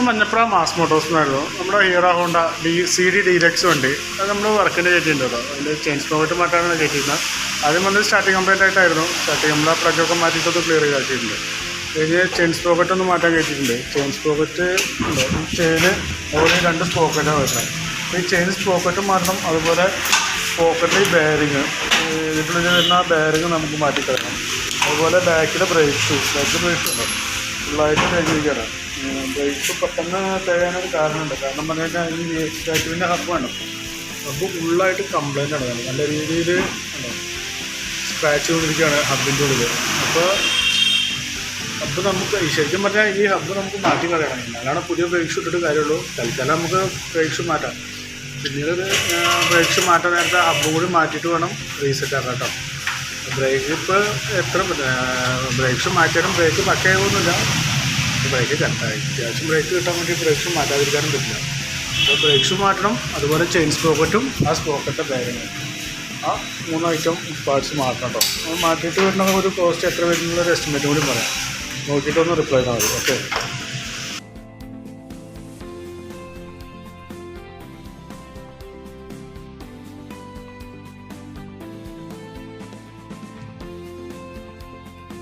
Manjappura mass മോട്ടോഴ്സിനായിരുന്നു. നമ്മുടെ hero Honda CD deluxe വണ്ടി അത് നമ്മൾ വർക്കിൻ്റെ കയറ്റിയിട്ടുണ്ടോ. അതിൻ്റെ ചെയിൻ സ്പ്രോക്കറ്റ് മാറ്റാനാണ് കയറ്റിയിരുന്നത്. ആദ്യം വന്ന് സ്റ്റാർട്ടിങ് കംപ്ലൈൻ്റ് ആയിട്ടായിരുന്നു. സ്റ്റാർട്ടിങ് നമ്മൾ ആ പ്ലഗൊക്കെ മാറ്റിയിട്ടൊന്ന് ക്ലിയർ ചെയ്താക്കിയിട്ടുണ്ട്. കഴിഞ്ഞ് ചെയിൻ സ്പ്രോക്കറ്റ് ഒന്ന് മാറ്റാൻ കയറ്റിയിട്ടുണ്ട്. ചെയിൻ സ്പ്രോക്കറ്റ് ചെയിന് ഓരോ 2 സ്പ്രോക്കറ്റാണ് വരുന്നത്. ഈ ചെയിൻ സ്പ്രോക്കറ്റ് മാറ്റണം. അതുപോലെ പോക്കറ്റിൽ ബെയറിങ് ഇതിനുള്ളിൽ വരുന്ന ആ ബെയറിങ് നമുക്ക് മാറ്റിക്കളയണം. അതുപോലെ ബാക്കിലെ ബ്രേക്സ് ഉണ്ടോ ഫുള്ളായിട്ട് തേഞ്ഞിരിക്കുകയാണ്. ബ്രേക്സ് പെട്ടെന്ന് തേയാനൊരു കാരണമുണ്ട്. കാരണം പറഞ്ഞു കഴിഞ്ഞാൽ ഈ ബാക്കിൻ്റെ ഹബ്ബാണ്. ഹബ്ബ് ഫുള്ളായിട്ട് കംപ്ലൈൻ്റ് ആണ്. നല്ല രീതിയിൽ സ്ക്രാച്ച് കൊണ്ടിരിക്കുകയാണ് ഹബ്ബിൻ്റെ ഉള്ളിൽ. അപ്പോൾ ഹബ്ബ് നമുക്ക് ശരിക്കും പറഞ്ഞാൽ ഈ ഹബ്ബ് നമുക്ക് മാറ്റി കളയണം. എന്നാലാണ് പുതിയ ബ്രേക്സ് ഇട്ടിട്ട് കാര്യമുള്ളൂ. തൽക്കാലം നമുക്ക് ബ്രേക്സ് മാറ്റാം. പിന്നീട് ബ്രേക്സ് മാറ്റാൻ നേരത്തെ ഹബ്ബ് കൂടി മാറ്റിയിട്ട് വേണം റീസെറ്റ് ആക്കാം കേട്ടോ. ബ്രേക്ക് ഇപ്പോൾ എത്ര ബ്രേക്സ് മാറ്റിയാലും ബ്രേക്ക് പക്കയാകുന്നില്ല. ബ്രേക്ക് കറക്റ്റായി അത്യാവശ്യം ബ്രേക്ക് കിട്ടാൻ വേണ്ടി ബ്രേക്സ് മാറ്റാതിരിക്കാനും പറ്റില്ല. അപ്പോൾ ബ്രേക്സ് മാറ്റണം. അതുപോലെ ചെയിൻ സ്പ്രോക്കറ്റും ആ സ്പ്രോക്കറ്റിൻ്റെ ബെയറിങ് ആ 3 ഐറ്റം പാർട്സ് മാറ്റണം കേട്ടോ. അത് മാറ്റിയിട്ട് വരുന്ന ഒരു കോസ്റ്റ് എത്ര വരുന്നുള്ളൊരു എസ്റ്റിമേറ്റും കൂടി പറയാം. നോക്കിയിട്ടൊന്ന് റിപ്ലൈ ചെയ്താൽ മതി. ഓക്കെ.